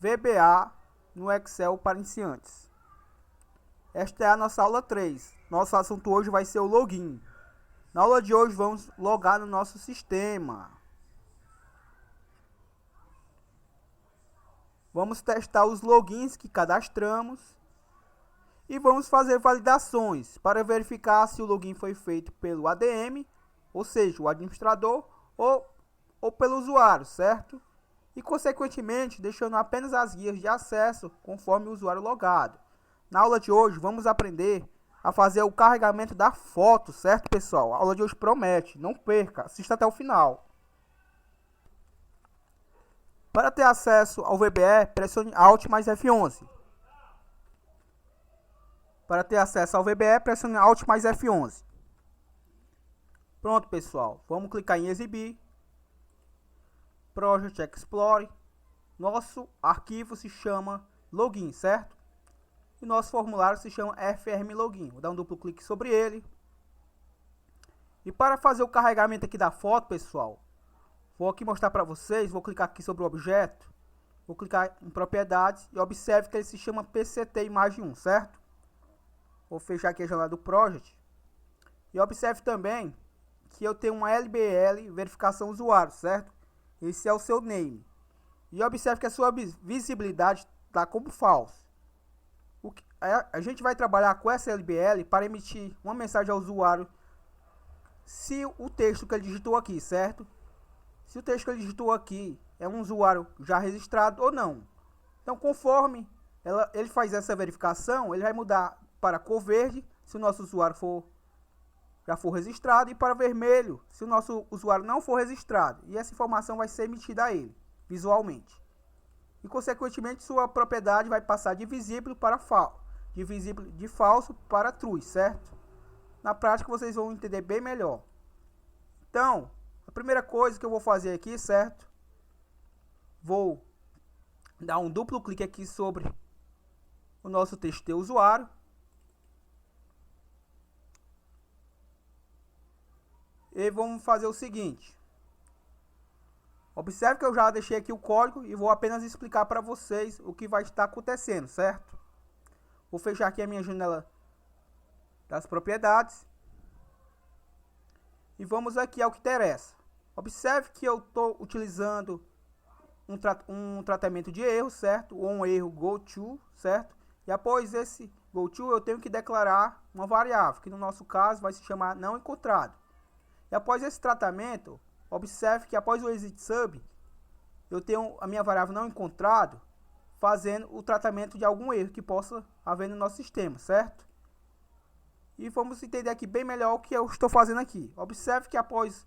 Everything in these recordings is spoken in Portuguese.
VBA no Excel para iniciantes. Esta é a nossa aula 3. Nosso assunto hoje vai ser o login. Na aula de hoje vamos logar no nosso sistema. Vamos testar os logins que cadastramos e vamos fazer validações para verificar se o login foi feito pelo ADM, ou seja, o administrador, ou pelo usuário, certo? E consequentemente deixando apenas as guias de acesso conforme o usuário logado. Na aula de hoje vamos aprender a fazer o carregamento da foto, certo, pessoal? A aula de hoje promete, não perca, assista até o final. Para ter acesso ao VBE, pressione Alt mais F11. Para ter acesso ao VBE, pressione Alt mais F11. Pronto, pessoal. Vamos clicar em exibir. Project Explorer. Nosso arquivo se chama login, certo? E nosso formulário se chama FRM Login. Vou dar um duplo clique sobre ele. E para fazer o carregamento aqui da foto, pessoal, vou aqui mostrar para vocês. Vou clicar aqui sobre o objeto. Vou clicar em propriedades e observe que ele se chama PCT Imagem 1, certo? Vou fechar aqui a janela do Project. E observe também que eu tenho uma LBL verificação usuário, certo? Esse é o seu name. E observe que a sua visibilidade está como falso. A gente vai trabalhar com essa LBL para emitir uma mensagem ao usuário se o texto que ele digitou aqui, certo? Se o texto que ele digitou aqui é um usuário já registrado ou não. Então, conforme ele faz essa verificação, ele vai mudar para cor verde se o nosso usuário já for registrado, e para vermelho se o nosso usuário não for registrado. E essa informação vai ser emitida a ele visualmente. E consequentemente sua propriedade vai passar de visível para falso, de falso para true, certo? Na prática vocês vão entender bem melhor. Então, a primeira coisa que eu vou fazer aqui, certo? Vou dar um duplo clique aqui sobre o nosso texto de usuário. E vamos fazer o seguinte. Observe que eu já deixei aqui o código e vou apenas explicar para vocês o que vai estar acontecendo, certo? Vou fechar aqui a minha janela das propriedades. E vamos aqui ao que interessa. Observe que eu estou utilizando um tratamento de erro, certo? Ou um erro goTo, certo? E após esse goTo eu tenho que declarar uma variável, que no nosso caso vai se chamar não encontrado. E após esse tratamento, observe que após o exit sub, eu tenho a minha variável não encontrado, fazendo o tratamento de algum erro que possa haver no nosso sistema, certo? E vamos entender aqui bem melhor o que eu estou fazendo aqui. Observe que após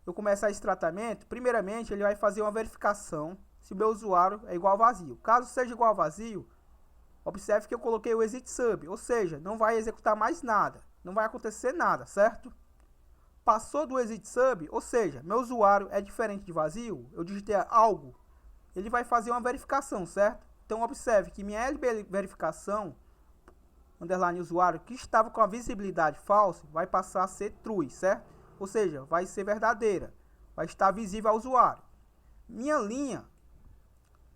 eu começar esse tratamento, primeiramente ele vai fazer uma verificação se o meu usuário é igual a vazio. Caso seja igual a vazio, observe que eu coloquei o exit sub, ou seja, não vai executar mais nada, não vai acontecer nada, certo? Passou do exit sub, ou seja, meu usuário é diferente de vazio, eu digitei algo, ele vai fazer uma verificação, certo? Então observe que minha LB verificação, underline usuário, que estava com a visibilidade falsa, vai passar a ser true, certo? Ou seja, vai ser verdadeira, vai estar visível ao usuário. Minha linha,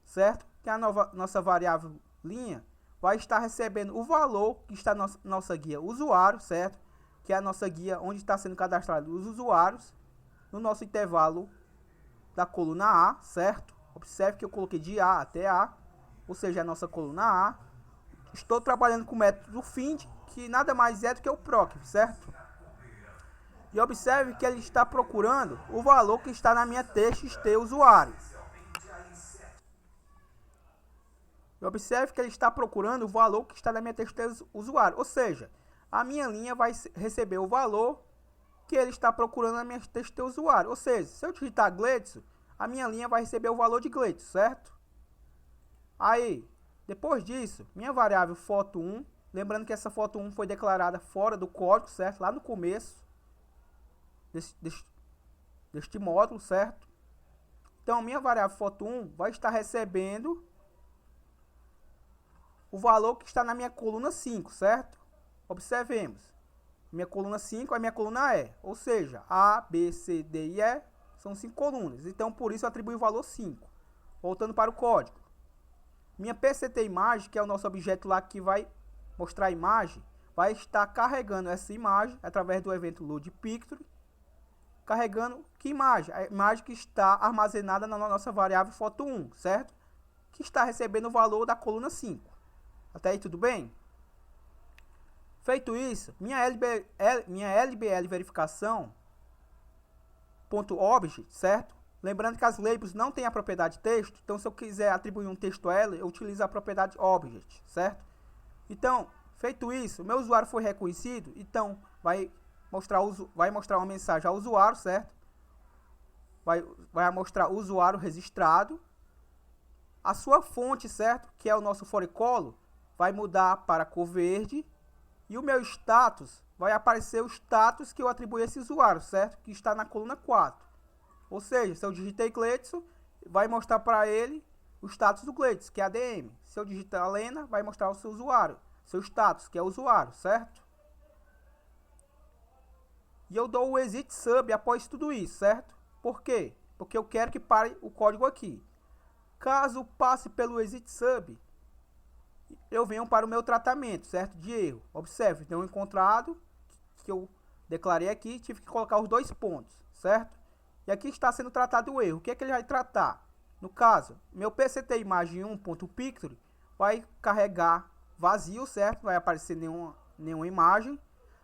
certo? Que é a nossa variável linha, vai estar recebendo o valor que está na nossa guia usuário, certo? Que é a nossa guia onde está sendo cadastrado os usuários, no nosso intervalo da coluna A, certo? Observe que eu coloquei de A até A, ou seja, a nossa coluna A. Estou trabalhando com o método find, que nada mais é do que o proc, certo? E observe que ele está procurando o valor que está na minha txt usuário. E observe que ele está procurando o valor que está na minha txt usuário, ou seja, a minha linha vai receber o valor que ele está procurando na minha txt usuário. Ou seja, se eu digitar Gleitson, a minha linha vai receber o valor de Gleitson, certo? Aí, depois disso, minha variável foto1, lembrando que essa foto1 foi declarada fora do código, certo? Lá no começo deste módulo, certo? Então, minha variável foto1 vai estar recebendo o valor que está na minha coluna 5, certo? Observemos. Minha coluna 5 é minha coluna E. Ou seja, A, B, C, D e E são 5 colunas. Então, por isso, eu atribuo o valor 5. Voltando para o código. minha PCT imagem, que é o nosso objeto lá que vai mostrar a imagem, vai estar carregando essa imagem através do evento loadPicture, carregando que imagem? A imagem que está armazenada na nossa variável foto1, certo? Que está recebendo o valor da coluna 5. Até aí tudo bem? Feito isso, minha LBL verificação .object, certo? Lembrando que as labels não têm a propriedade texto, então se eu quiser atribuir um texto a ela, eu utilizo a propriedade object, certo? Então, feito isso, meu usuário foi reconhecido, então vai mostrar uma mensagem ao usuário, certo? Vai mostrar o usuário registrado. A sua fonte, certo? Que é o nosso foricolo, vai mudar para cor verde. E o meu status, vai aparecer o status que eu atribuí a esse usuário, certo? Que está na coluna 4. Ou seja, se eu digitei Gleidson, vai mostrar para ele o status do Gleidson, que é ADM. Se eu digitar Lena, vai mostrar o seu usuário, seu status, que é o usuário, certo? E eu dou o exit sub após tudo isso, certo? Por quê? Porque eu quero que pare o código aqui. Caso passe pelo exit sub, eu venho para o meu tratamento, certo? De erro. Observe, tem um encontrado que eu declarei aqui, tive que colocar os 2 pontos, certo? E aqui está sendo tratado o erro. O que é que ele vai tratar? No caso, meu PCT imagem 1.picture vai carregar vazio, certo? Vai aparecer nenhuma imagem.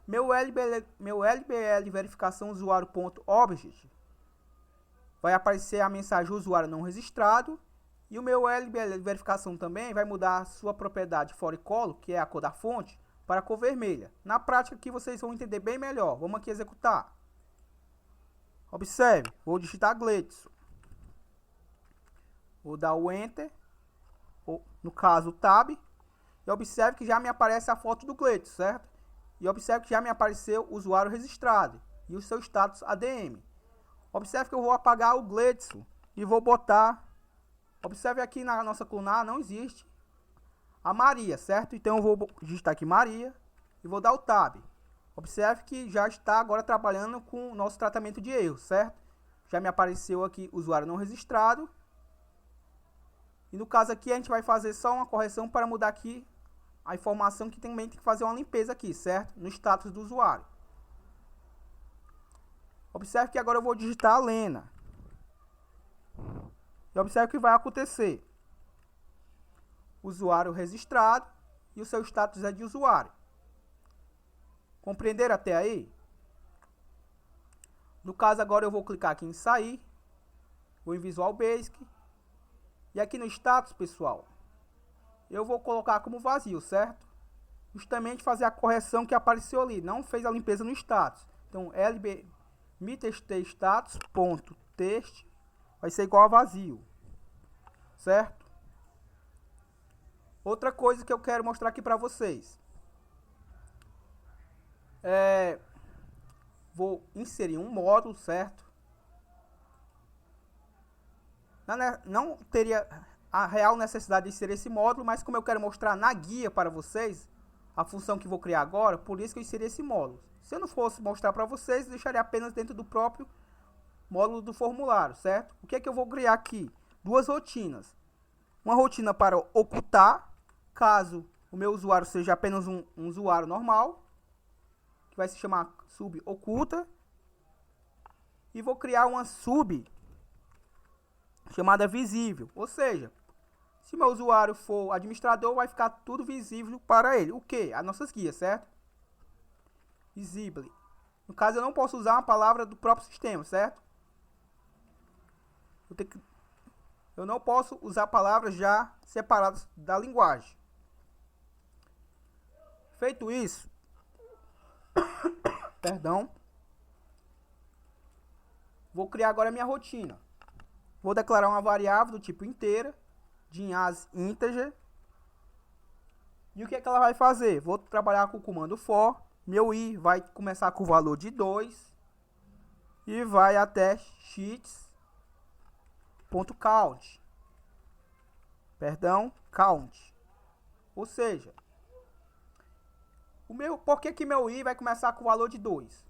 Meu LBL verificação usuário.object vai aparecer a mensagem usuário não registrado. E o meu LBL verificação também vai mudar a sua propriedade foricolo, que é a cor da fonte, para a cor vermelha. Na prática aqui vocês vão entender bem melhor. Vamos aqui executar. Observe, vou digitar Gleidson. Vou dar o Enter, ou no caso o Tab. E observe que já me aparece a foto do Gleidson, certo? E observe que já me apareceu o usuário registrado e o seu status ADM. Observe que eu vou apagar o Gleidson e vou botar... Observe aqui na nossa coluna A não existe a Maria, certo? Então eu vou digitar aqui Maria e vou dar o Tab. Observe que já está agora trabalhando com o nosso tratamento de erros, certo? Já me apareceu aqui usuário não registrado. E no caso aqui a gente vai fazer só uma correção para mudar aqui a informação que também tem que fazer uma limpeza aqui, certo? No status do usuário. Observe que agora eu vou digitar a Lena. E observe o que vai acontecer. Usuário registrado e o seu status é de usuário. Compreenderam até aí? No caso agora eu vou clicar aqui em sair. Vou em Visual Basic. E aqui no status, pessoal, eu vou colocar como vazio, certo? Justamente fazer a correção que apareceu ali. Não fez a limpeza no status. Então, status.text vai ser igual a vazio, certo? Outra coisa que eu quero mostrar aqui para vocês. Vou inserir um módulo, certo? Não teria a real necessidade de inserir esse módulo, mas como eu quero mostrar na guia para vocês a função que vou criar agora, por isso que eu inseri esse módulo. Se eu não fosse mostrar para vocês, eu deixaria apenas dentro do próprio módulo do formulário, certo? O que é que eu vou criar aqui? 2 rotinas. Uma rotina para ocultar, caso o meu usuário seja apenas um usuário normal, que vai se chamar sub oculta. E vou criar uma sub chamada visível, ou seja, se meu usuário for administrador, vai ficar tudo visível para ele. O que? As nossas guias, certo? Visible. No caso, eu não posso usar uma palavra do próprio sistema, certo? Eu não posso usar palavras já separadas da linguagem. Feito isso, perdão, vou criar agora a minha rotina. Vou declarar uma variável do tipo inteira, de as integer. E o que é que ela vai fazer? Vou trabalhar com o comando for. Meu i vai começar com o valor de 2 e vai até sheets.count. Perdão, count. Ou seja, por que meu i vai começar com o valor de 2?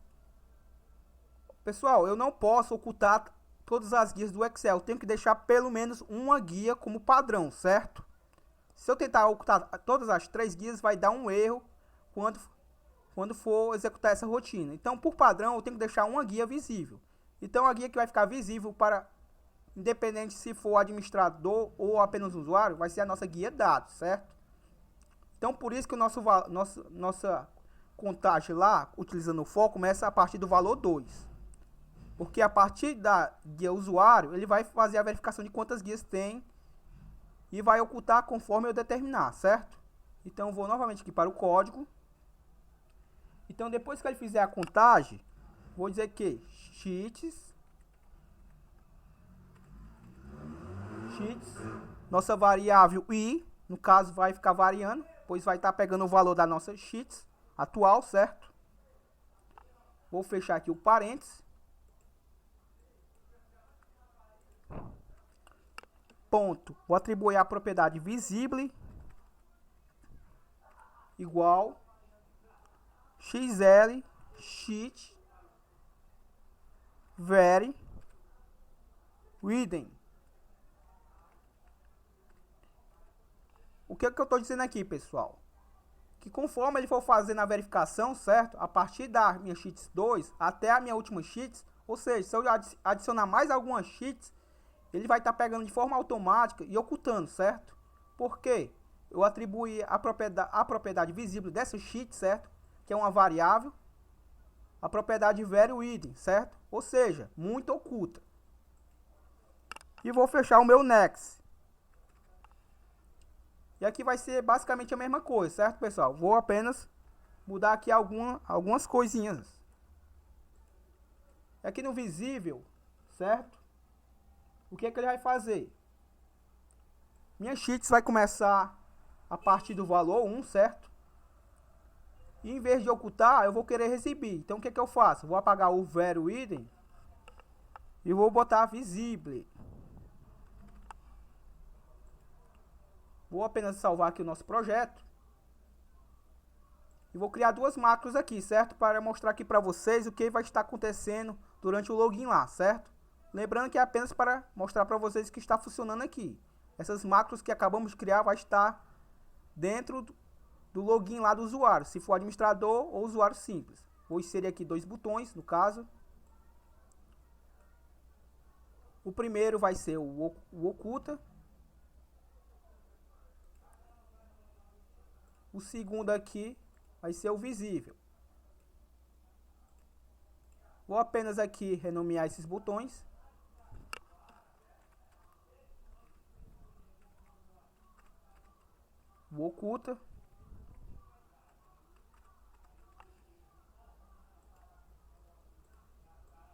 Pessoal, eu não posso ocultar todas as guias do Excel. Eu tenho que deixar pelo menos uma guia como padrão, certo? Se eu tentar ocultar todas as 3 guias, vai dar um erro quando for executar essa rotina. Então, por padrão, eu tenho que deixar uma guia visível. Então, a guia que vai ficar visível para, independente se for administrador ou apenas usuário, vai ser a nossa guia dados, certo? Então, por isso que nossa contagem lá, utilizando o for, começa a partir do valor 2. Porque a partir da guia usuário, ele vai fazer a verificação de quantas guias tem e vai ocultar conforme eu determinar, certo? Então, eu vou novamente aqui para o código. Então, depois que ele fizer a contagem, vou dizer que sheets, nossa variável i, no caso, vai ficar variando, pois vai estar pegando o valor da nossa sheets atual, certo? Vou fechar aqui o parênteses. Ponto. Vou atribuir a propriedade visible igual xl sheet vary hidden. O que eu estou dizendo aqui, pessoal? Que conforme ele for fazendo a verificação, certo? A partir da minha sheets 2 até a minha última sheets, ou seja, se eu adicionar mais algumas sheets, ele vai estar pegando de forma automática e ocultando, certo? Por quê? Eu atribuí a propriedade visível dessa sheet, certo? Que é uma variável. A propriedade vary hidden, certo? Ou seja, muito oculta. E vou fechar o meu next. E aqui vai ser basicamente a mesma coisa, certo, pessoal? Vou apenas mudar aqui algumas coisinhas. Aqui no visível, certo? O que é que ele vai fazer? Minha sheets vai começar a partir do valor 1, certo? E em vez de ocultar, eu vou querer exibir. Então, o que é que eu faço? Vou apagar o vary hidden e vou botar visible. Vou apenas salvar aqui o nosso projeto. E vou criar 2 macros aqui, certo? Para mostrar aqui para vocês o que vai estar acontecendo durante o login lá, certo? Lembrando que é apenas para mostrar para vocês que está funcionando aqui. Essas macros que acabamos de criar vai estar dentro do login lá do usuário, se for administrador ou usuário simples. Vou inserir aqui 2 botões, no caso. O primeiro vai ser o oculta. O segundo aqui vai ser o visível. Vou apenas aqui renomear esses botões. O oculta.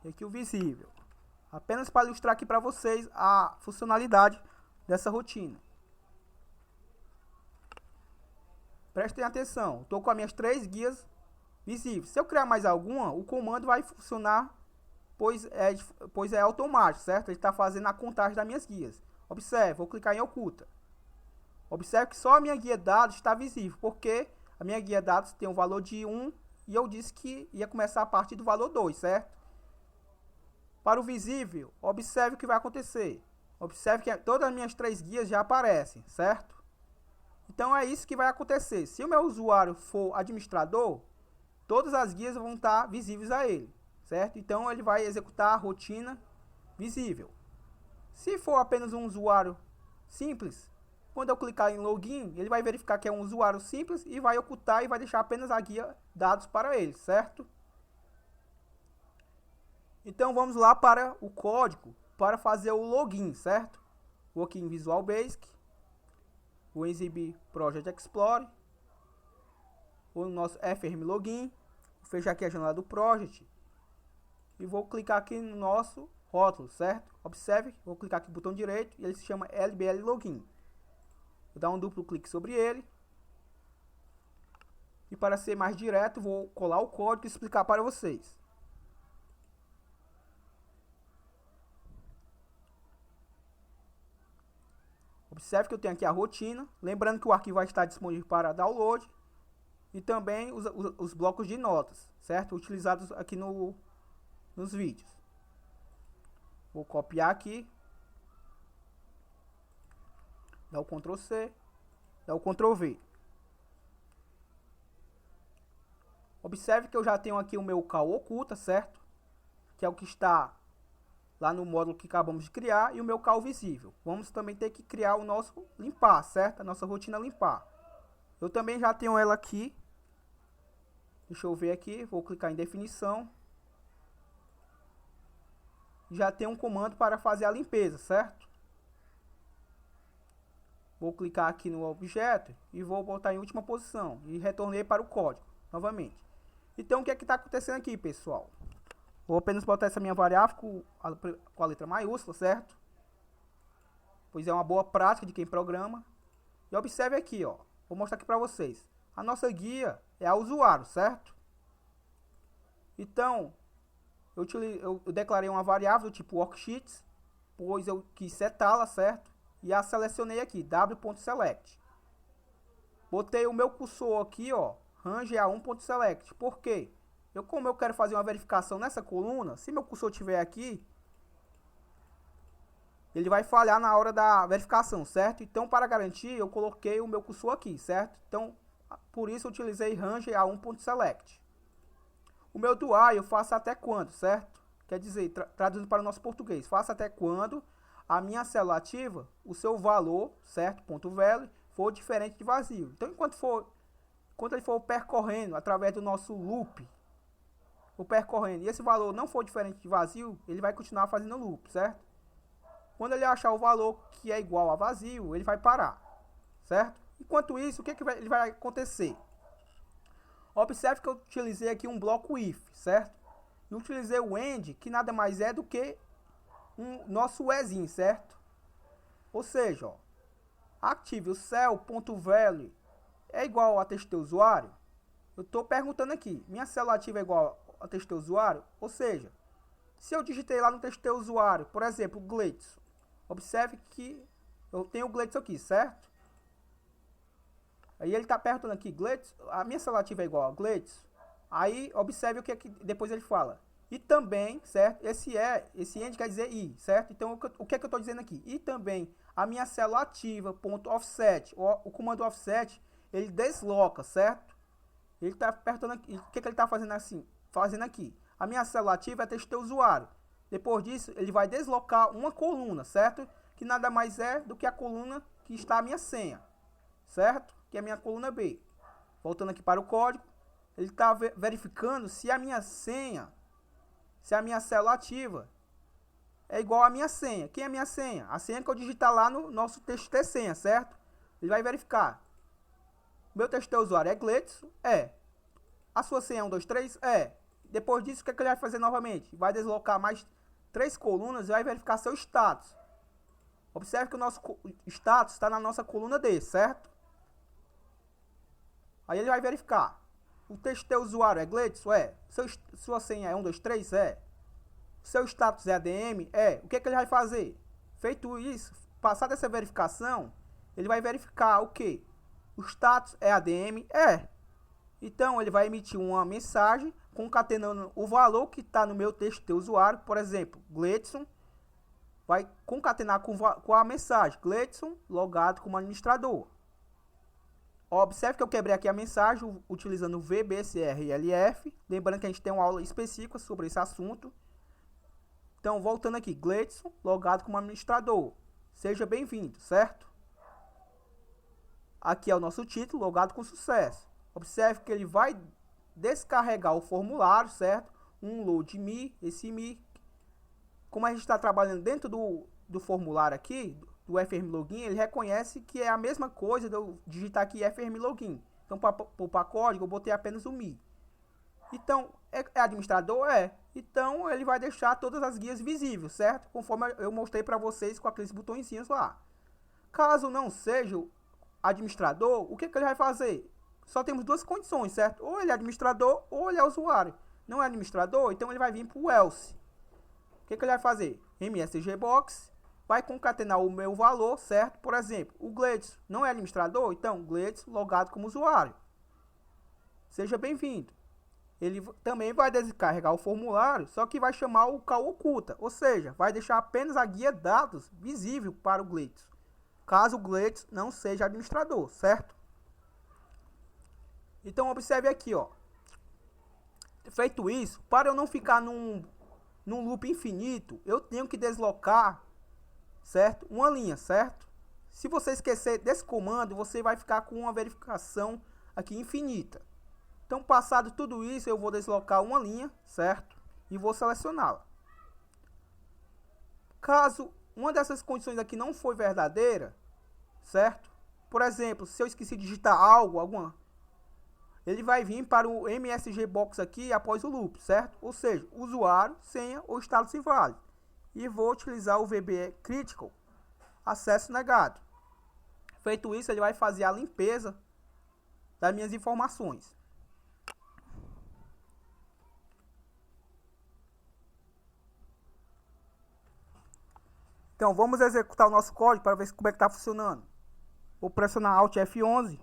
E aqui o visível. Apenas para ilustrar aqui para vocês a funcionalidade dessa rotina. Prestem atenção, estou com as minhas 3 guias visíveis. Se eu criar mais alguma, o comando vai funcionar, pois é automático, certo? Ele está fazendo a contagem das minhas guias. Observe, vou clicar em oculta. Observe que só a minha guia dados está visível, porque a minha guia dados tem um valor de 1 e eu disse que ia começar a partir do valor 2, certo? Para o visível, observe o que vai acontecer. Observe que todas as minhas 3 guias já aparecem, certo? Então é isso que vai acontecer. Se o meu usuário for administrador, todas as guias vão estar visíveis a ele, certo? Então ele vai executar a rotina visível. Se for apenas um usuário simples, quando eu clicar em login, ele vai verificar que é um usuário simples e vai ocultar e vai deixar apenas a guia dados para ele, certo? Então vamos lá para o código para fazer o login, certo? Vou aqui em Visual Basic. Vou exibir Project Explorer, o nosso FRM Login, vou fechar aqui a janela do Project e vou clicar aqui no nosso rótulo, certo? Observe, vou clicar aqui no botão direito e ele se chama LBL Login. Vou dar um duplo clique sobre ele e para ser mais direto vou colar o código e explicar para vocês. Observe que eu tenho aqui a rotina, lembrando que o arquivo vai estar disponível para download e também os blocos de notas, certo? Utilizados aqui nos vídeos. Vou copiar aqui, dar o Ctrl C dá o Ctrl V. Observe que eu já tenho aqui o meu cal oculta, certo? Que é o que está lá no módulo que acabamos de criar, e o meu cal visível. Vamos também ter que criar o nosso limpar, certo? A nossa rotina limpar. Eu também já tenho ela aqui. Deixa eu ver aqui, vou clicar em definição. Já tem um comando para fazer a limpeza, certo? Vou clicar aqui no objeto e vou botar em última posição. E retornei para o código, novamente. Então, o que é que está acontecendo aqui, pessoal? Vou apenas botar essa minha variável com a letra maiúscula, certo? Pois é uma boa prática de quem programa. E observe aqui, ó. Vou mostrar aqui para vocês. A nossa guia é a usuário, certo? Então, eu declarei uma variável do tipo worksheets, pois eu quis setá-la, certo? E a selecionei aqui, w.select. Botei o meu cursor aqui, ó, range a1.select. Por quê? Como eu quero fazer uma verificação nessa coluna, se meu cursor estiver aqui, ele vai falhar na hora da verificação, certo? Então, para garantir, eu coloquei o meu cursor aqui, certo? Então, por isso eu utilizei range a1.select. O meu do while eu faço até quando, certo? Quer dizer, traduzindo para o nosso português, faço até quando a minha célula ativa, o seu valor, certo? Ponto value, for diferente de vazio. Então, enquanto ele for percorrendo através do nosso loop, e esse valor não for diferente de vazio, ele vai continuar fazendo loop, certo? Quando ele achar o valor que é igual a vazio, ele vai parar, certo? Enquanto isso, o que ele vai acontecer? Observe que eu utilizei aqui um bloco if, certo? E utilizei o end, que nada mais é do que nosso ezinho, certo? Ou seja, ó, active o cell.value é igual a texto do usuário. Eu estou perguntando aqui, minha célula ativa é igual a texto do usuário? Ou seja, se eu digitei lá no texto do usuário, por exemplo, Gleidson, observe que eu tenho o Gleidson aqui, certo? Aí ele está perguntando aqui, Gleidson, a minha célula ativa é igual a Gleidson. Aí observe o que, depois ele fala. E também, certo? Esse end quer dizer i, certo? Então o que é que eu estou dizendo aqui? E também a minha célula ativa, ponto offset, o comando offset, ele desloca, certo? Ele está apertando aqui. O que ele está fazendo assim? Fazendo aqui. A minha célula ativa é texto do usuário. Depois disso, ele vai deslocar uma coluna, certo? Que nada mais é do que a coluna que está a minha senha, certo? Que é a minha coluna B. Voltando aqui para o código, ele está verificando se a minha senha, se a minha célula ativa é igual à minha senha. Quem é a minha senha? A senha que eu digitar lá no nosso texto de senha, certo? Ele vai verificar. Meu texto de usuário é Gleidson? É. A sua senha é 123? É. Depois disso, o que ele vai fazer novamente? Vai deslocar mais 3 colunas e vai verificar seu status. Observe que o nosso status está na nossa coluna D, certo? Aí ele vai verificar. O texto de usuário é Gleidson? É. Sua senha é 123? É. Seu status é ADM? É. O que ele vai fazer? Feito isso, passada essa verificação, ele vai verificar o que? O status é ADM? É. Então, ele vai emitir uma mensagem concatenando o valor que está no meu texto de usuário. Por exemplo, Gleidson vai concatenar com a mensagem Gleidson logado como administrador. Observe que eu quebrei aqui a mensagem utilizando o VBSRLF. Lembrando que a gente tem uma aula específica sobre esse assunto. Então, voltando aqui, Gleidson logado como administrador. Seja bem-vindo, certo? Aqui é o nosso título, logado com sucesso. Observe que ele vai descarregar o formulário, certo? Um load me, esse me. Como a gente está trabalhando dentro do formulário aqui, do FRM Login, ele reconhece que é a mesma coisa de eu digitar aqui FRM Login. Então, para poupar código, eu botei apenas o me. Então, é administrador? É. Então, ele vai deixar todas as guias visíveis, certo? Conforme eu mostrei para vocês com aqueles botõezinhos lá. Caso não seja administrador, o que ele vai fazer? Só temos duas condições, certo? Ou ele é administrador ou ele é usuário. Não é administrador, então ele vai vir para o else. O que ele vai fazer? msgbox vai concatenar o meu valor, certo? Por exemplo, o Gleidson não é administrador, então Gleidson logado como usuário. Seja bem-vindo. Ele também vai descarregar o formulário, só que vai chamar o cal oculta, ou seja, vai deixar apenas a guia dados visível para o Gleidson. caso o Gleides não seja administrador, certo? Então observe aqui, ó. Feito isso, para eu não ficar num loop infinito, eu tenho que deslocar, certo? Uma linha, certo? Se você esquecer desse comando, você vai ficar com uma verificação aqui infinita. Então, passado tudo isso, eu vou deslocar uma linha, certo? E vou selecioná-la. Caso uma dessas condições aqui não for verdadeira, certo? Por exemplo, se eu esqueci de digitar alguma, ele vai vir para o MSG Box aqui após o loop, certo? Ou seja, usuário, senha ou estado se vale. E vou utilizar o VBE Critical, acesso negado. Feito isso, ele vai fazer a limpeza das minhas informações. Então, vamos executar o nosso código para ver como é que está funcionando. Vou pressionar Alt F11.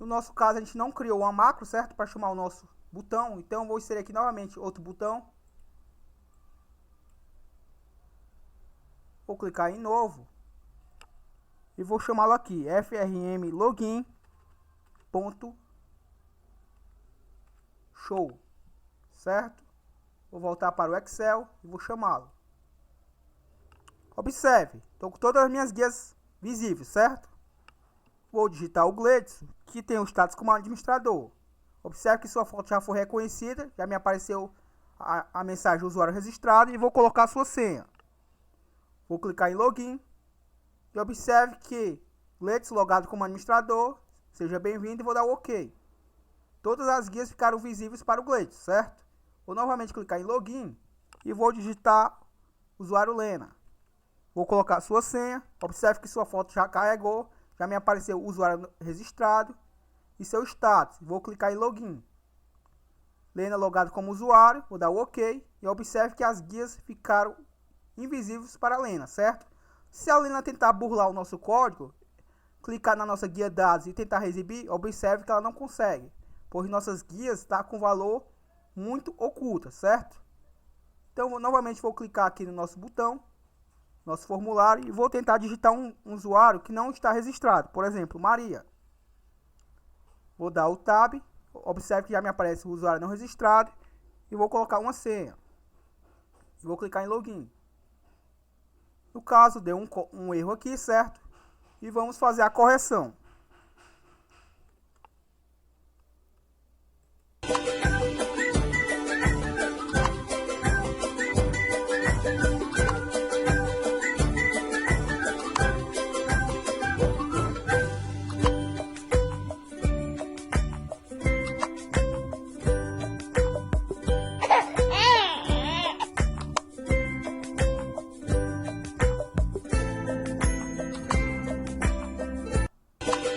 No nosso caso, a gente não criou uma macro, certo? Para chamar o nosso botão. Então, vou inserir aqui novamente outro botão. Vou clicar em novo. E vou chamá-lo aqui, frm login.show. Certo? Vou voltar para o Excel e vou chamá-lo. Observe, estou com todas as minhas guias visíveis, certo? Vou digitar o Gleides, que tem o status como administrador. Observe que sua foto já foi reconhecida, já me apareceu a mensagem do usuário registrado e vou colocar a sua senha. Vou clicar em Login e observe que Gleides logado como administrador, seja bem-vindo e vou dar o OK. Todas as guias ficaram visíveis para o Gleides, certo? Vou novamente clicar em Login e vou digitar usuário Lena. Vou colocar sua senha. Observe que sua foto já carregou. Já me apareceu o usuário registrado e seu status. Vou clicar em Login. Lena logado como usuário. Vou dar o OK. E observe que as guias ficaram invisíveis para a Lena, certo? Se a Lena tentar burlar o nosso código, clicar na nossa guia dados e tentar exibir, observe que ela não consegue, pois nossas guias estão com valor muito oculta, certo? Então, novamente vou clicar aqui no nosso botão, nosso formulário, e vou tentar digitar um usuário que não está registrado. Por exemplo, Maria. Vou dar o Tab, observe que já me aparece o usuário não registrado, e vou colocar uma senha. Vou clicar em Login. No caso, deu um erro aqui, certo? E vamos fazer a correção.